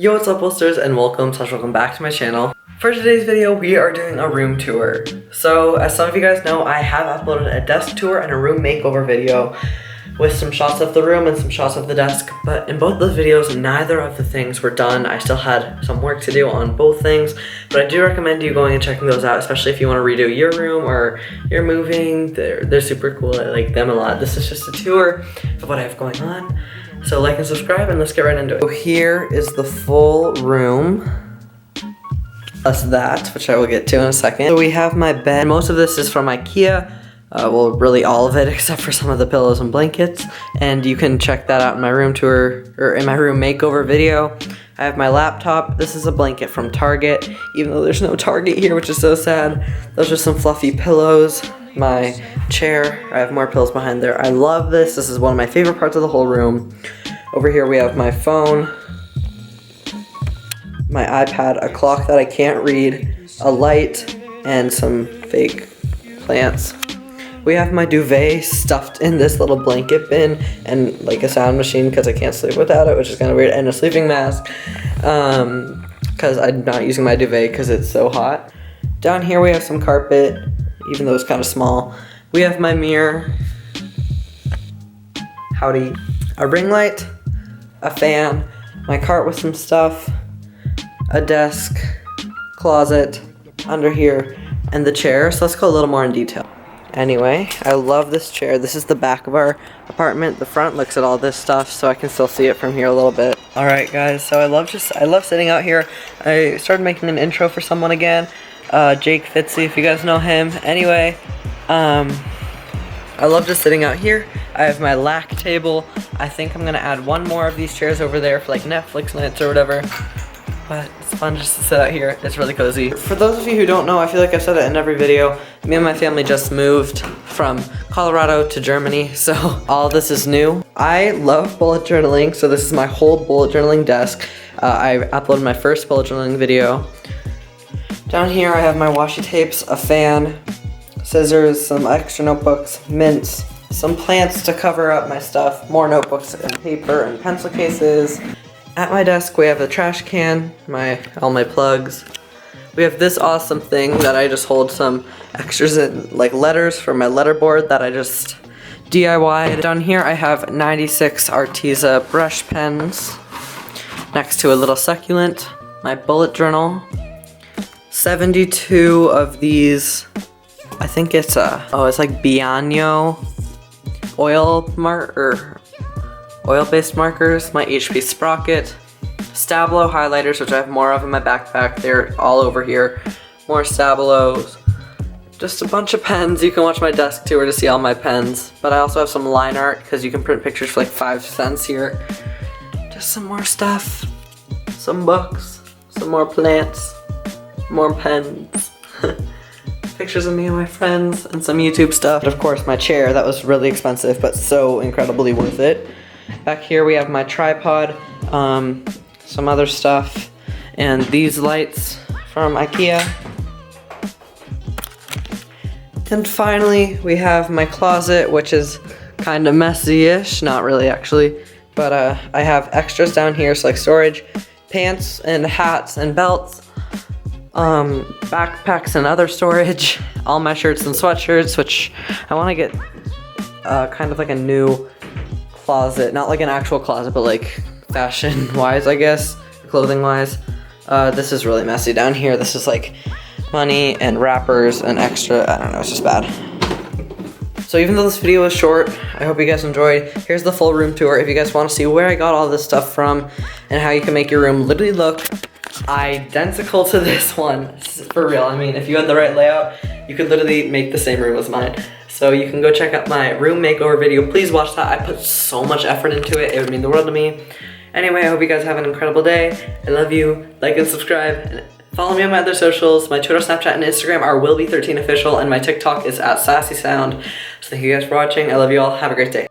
Yo, what's up, Wolsters, and welcome back to my channel. For today's video, we are doing a room tour. So, as some of you guys know, I have uploaded a desk tour and a room makeover video with some shots of the room and some shots of the desk, but in both those videos, neither of the things were done. I still had some work to do on both things, but I do recommend you going and checking those out, especially if you want to redo your room or you're moving. They're super cool. I like them a lot. This is just a tour of what I have going on. So like and subscribe and let's get right into it. So here is the full room. Plus that, which I will get to in a second. So we have my bed. Most of this is from IKEA. Well, really all of it except for some of the pillows and blankets. And you can check that out in my room tour, or in my room makeover video. I have my laptop. This is a blanket from Target, even though there's no Target here, which is so sad. Those are some fluffy pillows. My chair, I have more pillows behind there. I love this. This is one of my favorite parts of the whole room. Over here we have my phone, my iPad, a clock that I can't read, a light, and some fake plants. We have my duvet stuffed in this little blanket bin, and like a sound machine because I can't sleep without it, which is kind of weird, and a sleeping mask because I'm not using my duvet because it's so hot. Down here we have some carpet, even though it's kind of small. We have my mirror, howdy, a ring light, a fan, my cart with some stuff, a desk, closet, under here, and the chair. So let's go a little more in detail. Anyway, I love this chair. This is the back of our apartment. The front looks at all this stuff, so I can still see it from here a little bit. Alright guys, so I love sitting out here. I started making an intro for someone again. Jake Fitzy, if you guys know him. Anyway, I love just sitting out here. I have my lack table. I think I'm gonna add one more of these chairs over there for like Netflix nights or whatever. But it's fun just to sit out here. It's really cozy. For those of you who don't know, I feel like I've said it in every video, me and my family just moved from Colorado to Germany, so all this is new. I love bullet journaling, so this is my whole bullet journaling desk. I uploaded my first bullet journaling video. Down here I have my washi tapes, a fan, scissors, some extra notebooks, mints, some plants to cover up my stuff, more notebooks and paper and pencil cases. At my desk we have a trash can, all my plugs. We have this awesome thing that I just hold some extras in, like letters from my letterboard that I just DIY'd. Down here I have 96 Arteza brush pens. Next to a little succulent, my bullet journal. 72 of these, I think it's it's like Bianyo oil-based markers, my HP Sprocket, Stabilo highlighters, which I have more of in my backpack. They're all over here. More Stabilos, just a bunch of pens. You can watch my desk tour to see all my pens, but I also have some line art because you can print pictures for like 5 cents here. Just some more stuff, some books, some more plants, more pens. Pictures of me and my friends, and some YouTube stuff. And of course my chair, that was really expensive, but so incredibly worth it. Back here we have my tripod, some other stuff, and these lights from IKEA. And finally we have my closet, which is kind of messy-ish, not really actually, but I have extras down here, so like storage, pants and hats and belts, backpacks and other storage, all my shirts and sweatshirts, which I want to get kind of like a new closet, not like an actual closet, but like fashion wise, I guess, clothing wise. This is really messy down here. This is like money and wrappers and extra, I don't know, it's just bad. So even though this video was short, I hope you guys enjoyed. Here's the full room tour if you guys want to see where I got all this stuff from and how you can make your room literally look identical to this one. For real, I mean, if you had the right layout, you could literally make the same room as mine. So you can go check out my room makeover video. Please watch that. I put so much effort into it. It would mean the world to me. Anyway, I hope you guys have an incredible day. I love you. Like and subscribe. And follow me on my other socials. My Twitter, Snapchat, and Instagram are Wilby13official, and my TikTok is @SassySound. So thank you guys for watching. I love you all. Have a great day.